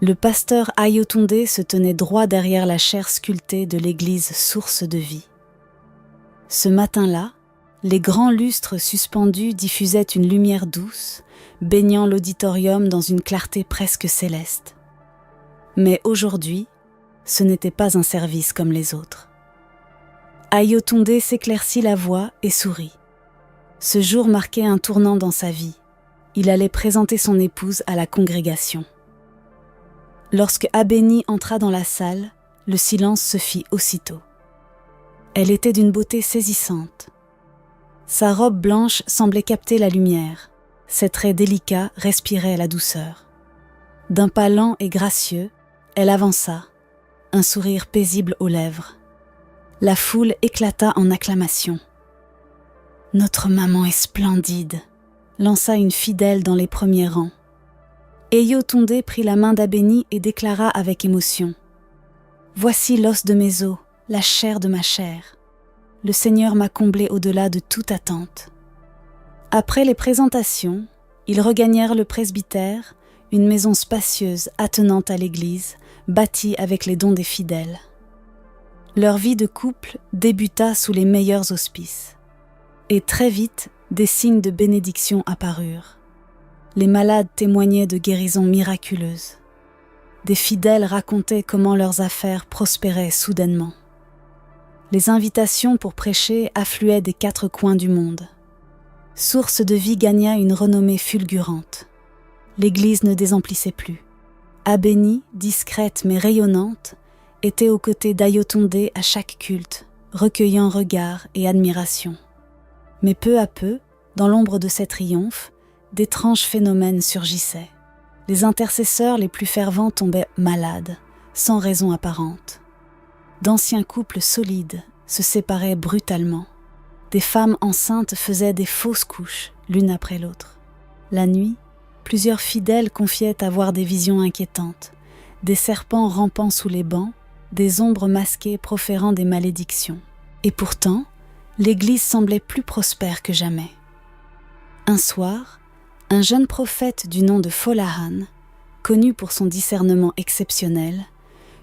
Le pasteur Ayotunde se tenait droit derrière la chaire sculptée de l'église source de vie. Ce matin-là, les grands lustres suspendus diffusaient une lumière douce, baignant l'auditorium dans une clarté presque céleste. Mais aujourd'hui, ce n'était pas un service comme les autres. Ayotunde s'éclaircit la voix et sourit. Ce jour marquait un tournant dans sa vie. Il allait présenter son épouse à la congrégation. Lorsque Abeni entra dans la salle, le silence se fit aussitôt. Elle était d'une beauté saisissante. Sa robe blanche semblait capter la lumière. Ses traits délicats respiraient la douceur. D'un pas lent et gracieux, elle avança, un sourire paisible aux lèvres. La foule éclata en acclamations. « Notre maman est splendide !» lança une fidèle dans les premiers rangs. Ayotunde prit la main d'Abeni et déclara avec émotion. « Voici l'os de mes os, la chair de ma chair. Le Seigneur m'a comblé au-delà de toute attente. » Après les présentations, ils regagnèrent le presbytère, une maison spacieuse attenante à l'église, bâtie avec les dons des fidèles. Leur vie de couple débuta sous les meilleurs auspices. Et très vite, des signes de bénédiction apparurent. Les malades témoignaient de guérisons miraculeuses. Des fidèles racontaient comment leurs affaires prospéraient soudainement. Les invitations pour prêcher affluaient des 4 coins du monde. Source de vie gagna une renommée fulgurante. L'église ne désemplissait plus. Abeni, discrète mais rayonnante, était aux côtés d'Ayotunde à chaque culte, recueillant regards et admiration. Mais peu à peu, dans l'ombre de ces triomphes, d'étranges phénomènes surgissaient. Les intercesseurs les plus fervents tombaient malades, sans raison apparente. D'anciens couples solides se séparaient brutalement. Des femmes enceintes faisaient des fausses couches, l'une après l'autre. La nuit, plusieurs fidèles confiaient avoir des visions inquiétantes, des serpents rampant sous les bancs, des ombres masquées proférant des malédictions. Et pourtant, l'Église semblait plus prospère que jamais. Un soir, un jeune prophète du nom de Folahan, connu pour son discernement exceptionnel,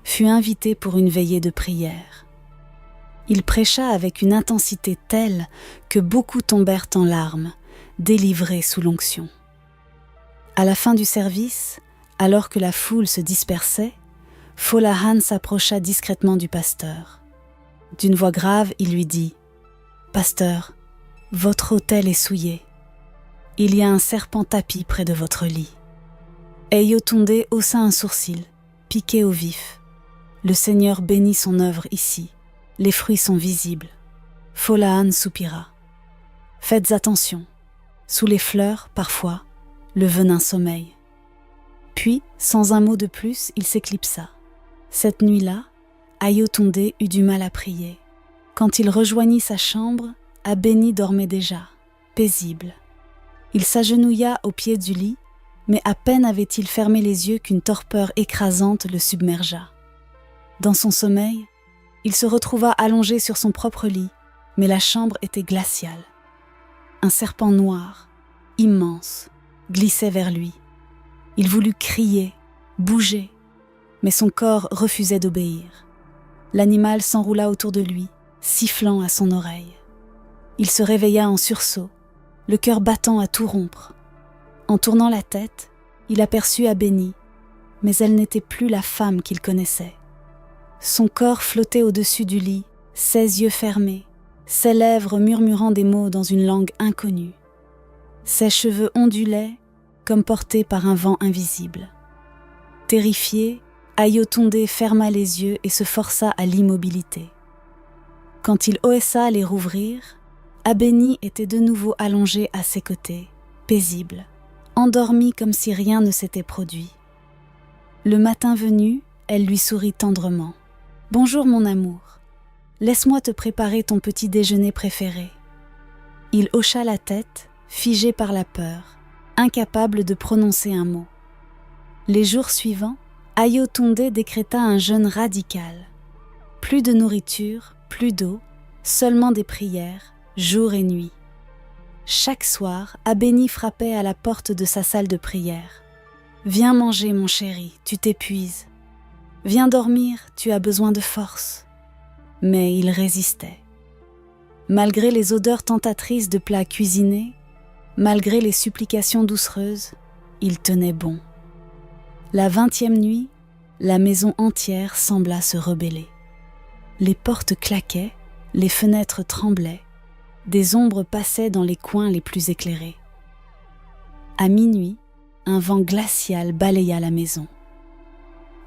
fut invité pour une veillée de prière. Il prêcha avec une intensité telle que beaucoup tombèrent en larmes, délivrés sous l'onction. À la fin du service, alors que la foule se dispersait, Folahan s'approcha discrètement du pasteur. D'une voix grave, il lui dit « Pasteur, votre autel est souillé. Il y a un serpent tapi près de votre lit. » Ayotunde haussa un sourcil, piqué au vif. Le Seigneur bénit son œuvre ici. Les fruits sont visibles. Folahan soupira. « Faites attention. Sous les fleurs, parfois, le venin sommeille. » Puis, sans un mot de plus, il s'éclipsa. Cette nuit-là, Ayotunde eut du mal à prier. Quand il rejoignit sa chambre, Abeni dormait déjà, paisible. Il s'agenouilla au pied du lit, mais à peine avait-il fermé les yeux qu'une torpeur écrasante le submergea. Dans son sommeil, il se retrouva allongé sur son propre lit, mais la chambre était glaciale. Un serpent noir, immense, glissait vers lui. Il voulut crier, bouger, mais son corps refusait d'obéir. L'animal s'enroula autour de lui, sifflant à son oreille. Il se réveilla en sursaut, le cœur battant à tout rompre. En tournant la tête, il aperçut Abeni, mais elle n'était plus la femme qu'il connaissait. Son corps flottait au-dessus du lit, ses yeux fermés, ses lèvres murmurant des mots dans une langue inconnue. Ses cheveux ondulaient comme portés par un vent invisible. Terrifié, Ayotunde ferma les yeux et se força à l'immobilité. Quand il hoessa à les rouvrir, Abeni était de nouveau allongé à ses côtés, paisible, endormi comme si rien ne s'était produit. Le matin venu, elle lui sourit tendrement. « Bonjour mon amour, laisse-moi te préparer ton petit déjeuner préféré. » Il hocha la tête, figé par la peur, incapable de prononcer un mot. Les jours suivants, Ayotunde décréta un jeûne radical. Plus de nourriture, plus d'eau, seulement des prières, jour et nuit. Chaque soir, Abeni frappait à la porte de sa salle de prière. Viens manger, mon chéri, tu t'épuises. Viens dormir, tu as besoin de force. » Mais il résistait. Malgré les odeurs tentatrices de plats cuisinés, malgré les supplications doucereuses, il tenait bon. La 20e nuit, la maison entière sembla se rebeller. Les portes claquaient, les fenêtres tremblaient, des ombres passaient dans les coins les plus éclairés. À minuit, un vent glacial balaya la maison.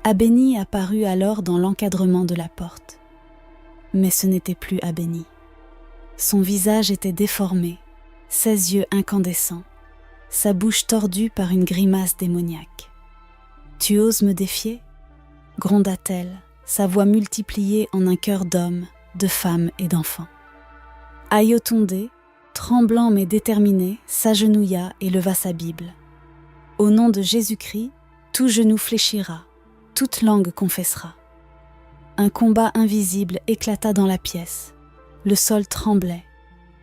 Abeni apparut alors dans l'encadrement de la porte. Mais ce n'était plus Abeni. Son visage était déformé, ses yeux incandescents, sa bouche tordue par une grimace démoniaque. « Tu oses me défier ?» gronda-t-elle, sa voix multipliée en un chœur d'hommes, de femmes et d'enfants. Ayotunde, tremblant mais déterminé, s'agenouilla et leva sa Bible. Au nom de Jésus-Christ, tout genou fléchira, toute langue confessera. Un combat invisible éclata dans la pièce. Le sol tremblait.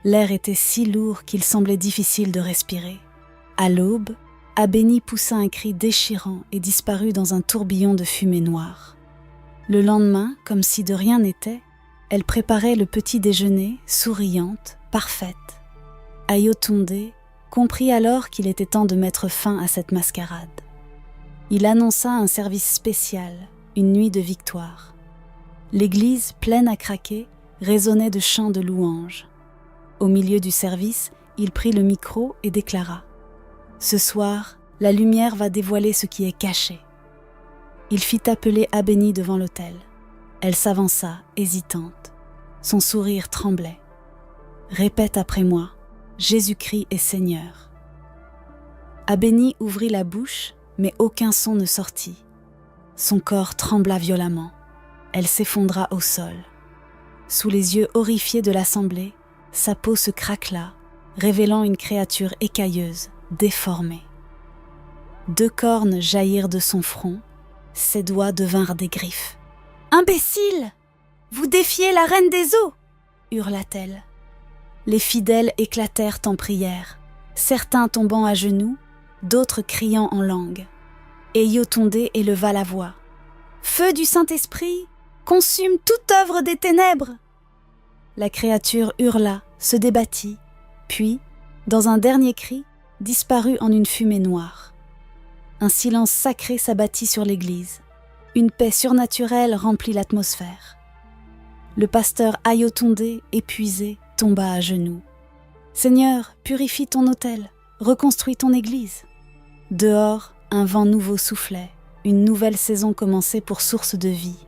L'air était si lourd qu'il semblait difficile de respirer. À l'aube, Abeni poussa un cri déchirant et disparut dans un tourbillon de fumée noire. Le lendemain, comme si de rien n'était, elle préparait le petit déjeuner, souriante, parfaite. Ayotunde comprit alors qu'il était temps de mettre fin à cette mascarade. Il annonça un service spécial, une nuit de victoire. L'église, pleine à craquer, résonnait de chants de louanges. Au milieu du service, il prit le micro et déclara : « Ce soir, la lumière va dévoiler ce qui est caché. » Il fit appeler Abeni devant l'autel. Elle s'avança, hésitante. Son sourire tremblait. « Répète après moi, Jésus-Christ est Seigneur. » Abeni ouvrit la bouche, mais aucun son ne sortit. Son corps trembla violemment. Elle s'effondra au sol. Sous les yeux horrifiés de l'assemblée, sa peau se craquela, révélant une créature écailleuse, déformée. 2 cornes jaillirent de son front, ses doigts devinrent des griffes. « Imbécile ! Vous défiez la reine des eaux !» hurla-t-elle. Les fidèles éclatèrent en prière, certains tombant à genoux, d'autres criant en langue. Ayotunde éleva la voix. « Feu du Saint-Esprit, consume toute œuvre des ténèbres !» La créature hurla, se débattit, puis, dans un dernier cri, disparut en une fumée noire. Un silence sacré s'abattit sur l'église. Une paix surnaturelle remplit l'atmosphère. Le pasteur Ayotunde, épuisé, tomba à genoux. « Seigneur, purifie ton autel, reconstruis ton église. » Dehors, un vent nouveau soufflait, une nouvelle saison commençait pour source de vie.